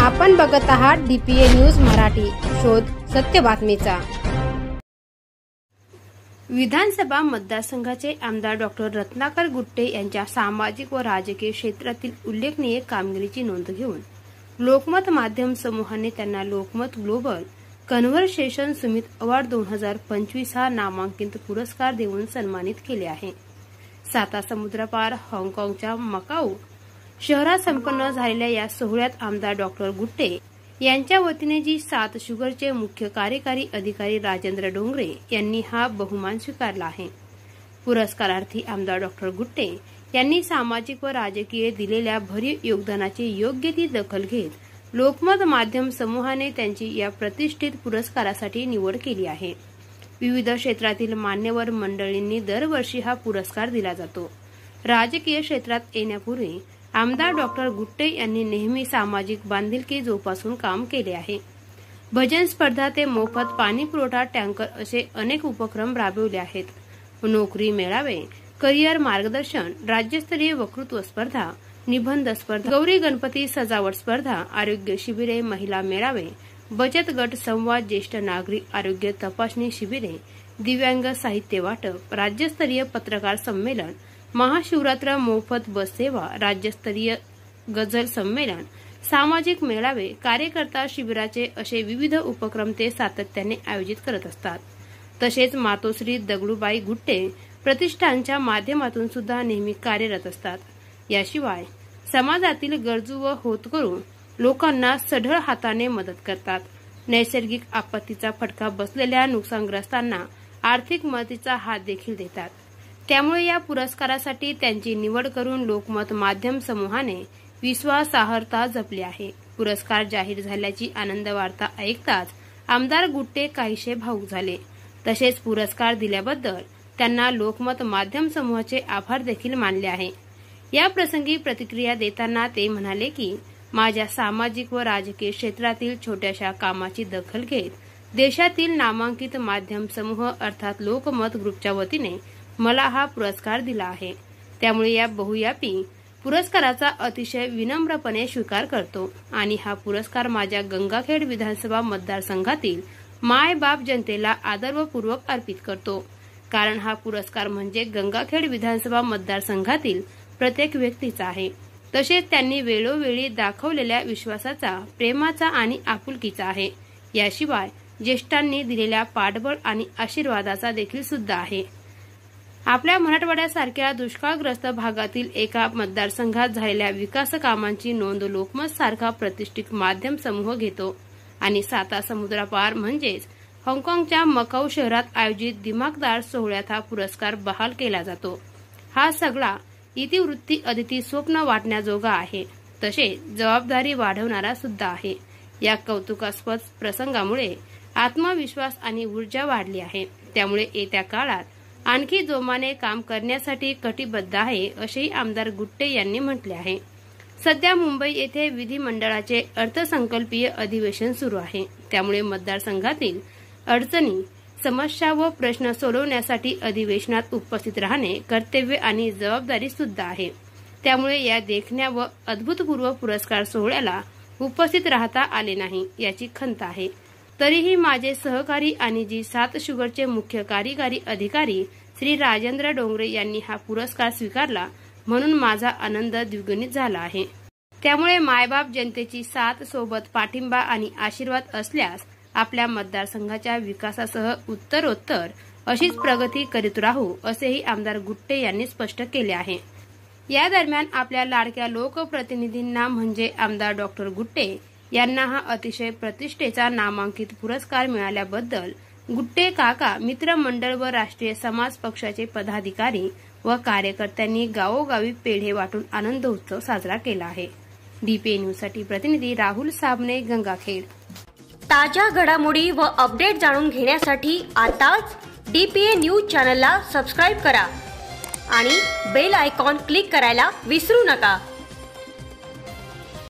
आपण बघत आहात DPA न्यूज मराठी, शोध सत्य बातमीचा। विधानसभा मतदारसंघाचे आमदार डॉक्टर रत्नाकर गुट्टे यांच्या सामाजिक व राजकीय क्षेत्रातील उल्लेखनीय कामगिरीची नोंद घेऊन लोकमत माध्यम समूहाने त्यांना Lokmat global conversation Sumit award 2025 हा नामांकित पुरस्कार देऊन सन्मानित केले आहे। साता समुद्रापार हाँगकाँगच्या मकाऊ शहरात संपन्न झालेल्या या सोहळ्यात आमदार डॉक्टर गुट्टे यांच्या वतीने जी 7 शुगरचे मुख्य कार्यकारी अधिकारी राजेंद्र डोंगरे यांनी हा बहुमान स्वीकारला आहे। पुरस्कारार्थी आमदार डॉक्टर गुट्टे यांनी सामाजिक व राजकीय दिलेल्या भरीव योगदानाची योग्य ती दखल घेत लोकमत माध्यम समूहाने त्यांची या प्रतिष्ठित पुरस्कारासाठी निवड केली आहे। विविध क्षेत्रातील मान्यवर मंडळींनी दरवर्षी हा पुरस्कार दिला जातो। राजकीय क्षेत्रात येण्यापूर्वी आमदार डॉक्टर गुट्टे यांनी नेहमी सामाजिक बांधिलकी जोपासून काम केले आहे। भजन स्पर्धा ते मोफत पाणी पुरवठा टँकर असे अनेक उपक्रम राबवले आहेत। नोकरी मेळावे, करिअर मार्गदर्शन, राज्यस्तरीय वक्तृत्व स्पर्धा, निबंध स्पर्धा, गौरी गणपती सजावट स्पर्धा, आरोग्य शिबिरे, महिला मेळावे, बचत गट संवाद, ज्येष्ठ नागरिक आरोग्य तपासणी शिबिरे, दिव्यांग साहित्य वाटप, राज्यस्तरीय पत्रकार संमेलन, महाशिवरात्र मोफत बस सेवा, राज्यस्तरीय गझल संमेलन, सामाजिक मेळावे, कार्यकर्ता शिबिराचे असे विविध उपक्रम ते सातत्याने आयोजित करत असतात। तसेच मातोश्री दगडूबाई गुट्टे प्रतिष्ठानच्या माध्यमातून सुद्धा नेहमी कार्यरत असतात। याशिवाय समाजातील गरजू व होतकरू लोकांना सढळ हाताने मदत करतात। नैसर्गिक आपत्तीचा फटका बसलेल्या नुकसानग्रस्तांना आर्थिक मदतीचा हात देखील देतात। त्यामुळे या पुरस्कारासाठी त्यांची निवड करून लोकमत माध्यम समूहाने विश्वासार्हता जपली आहे। पुरस्कार जाहीर झाल्याची आनंद वार्ता ऐकताच आमदार गुट्टे काहीसे भावुक झाले। तसेच पुरस्कार दिल्याबद्दल त्यांना लोकमत माध्यम समूहाचे आभार देखील मानले आहे। या प्रसंगी प्रतिक्रिया देताना ते म्हणाले की माझ्या सामाजिक व राजकीय क्षेत्रातील छोट्याशा कामाची दखल घेत देशातील नामांकित माध्यम समूह अर्थात लोकमत ग्रुपच्या वतीने मला हा पुरस्कार दिला आहे। त्यामुळे या बहुव्यापी पुरस्काराचा अतिशय विनम्रपणे स्वीकार करतो आणि हा पुरस्कार माझ्या गंगाखेड विधानसभा मतदारसंघातील मायबाप जनतेला आदरपूर्वक अर्पित करतो। कारण हा पुरस्कार म्हणजे गंगाखेड विधानसभा मतदारसंघातील प्रत्येक व्यक्तीचा आहे। तसेच त्यांनी वेळोवेळी दाखवलेल्या विश्वासाचा, प्रेमाचा आणि आपुलकीचा आहे। याशिवाय ज्येष्ठांनी दिलेल्या पाठबळ आणि आशीर्वादाचा देखील सुद्धा आहे। आपल्या मराठवाड्यासारख्या दुष्काळग्रस्त भागातील एका मतदारसंघात झालेल्या विकास कामांची नोंद लोकमत सारखा प्रतिष्ठित माध्यम समूह घेतो आणि साता समुद्रापार म्हणजेच हाँगकाँगच्या मकाऊ शहरात आयोजित दिमाखदार सोहळ्यात हा पुरस्कार बहाल केला जातो। हा सगळा इतिवृत्ती अदिती स्वप्न वाटण्याजोगा आहे, तसेच जबाबदारी वाढवणारा सुद्धा आहे। या कौतुकास्पद प्रसंगामुळे आत्मविश्वास आणि ऊर्जा वाढली आहे। त्यामुळे येत्या काळात आणखी जोमाने काम करण्यासाठी कटिबद्ध आहे, असेही आमदार गुट्टे यांनी म्हटले आहे। सध्या मुंबई येथे विधिमंडळाचे अर्थसंकल्पीय अधिवेशन सुरू आहे। त्यामुळे मतदारसंघातील अडचणी, समस्या व प्रश्न सोडवण्यासाठी अधिवेशनात उपस्थित राहणे कर्तव्य आणि जबाबदारी सुद्धा आहे। त्यामुळे या देखण्या व अभूतपूर्व पुरस्कार सोहळ्याला उपस्थित राहता आले नाही याची खंत आहे। तरीही माझे सहकारी आणि जी 7 शुगरचे मुख्य कार्यकारी अधिकारी श्री राजेंद्र डोंगरे यांनी हा पुरस्कार स्वीकारला म्हणून माझा आनंद द्विगुणित झाला आहे। त्यामुळे मायबाप जनतेची साथ, सोबत पाठिंबा आणि आशीर्वाद असल्यास आपल्या मतदारसंघाच्या विकासासह उत्तरोत्तर अशीच प्रगती करीत राहू, असेही आमदार गुट्टे यांनी स्पष्ट केले आहे। या दरम्यान आपल्या लाडक्या लोकप्रतिनिधींना म्हणजे आमदार डॉक्टर गुट्टे यांना हा अतिशय प्रतिष्ठेचा नामांकित पुरस्कार मिळाल्याबद्दल गुट्टे काका, मित्रमंडळ व राष्ट्रीय समाज पक्षाचे पदाधिकारी व कार्यकर्त्यांनी गावोगावी पेढे वाटून आनंद उत्सव साजरा केला आहे। DPA न्यूजसाठी प्रतिनिधी राहुल साबणे, गंगाखेड। ताज्या घडामोडी व अपडेट जाणून घेण्यासाठी आताच DPA न्यूज चॅनलला सबस्क्राइब करा आणि बेल आयकॉन क्लिक करायला विसरू नका।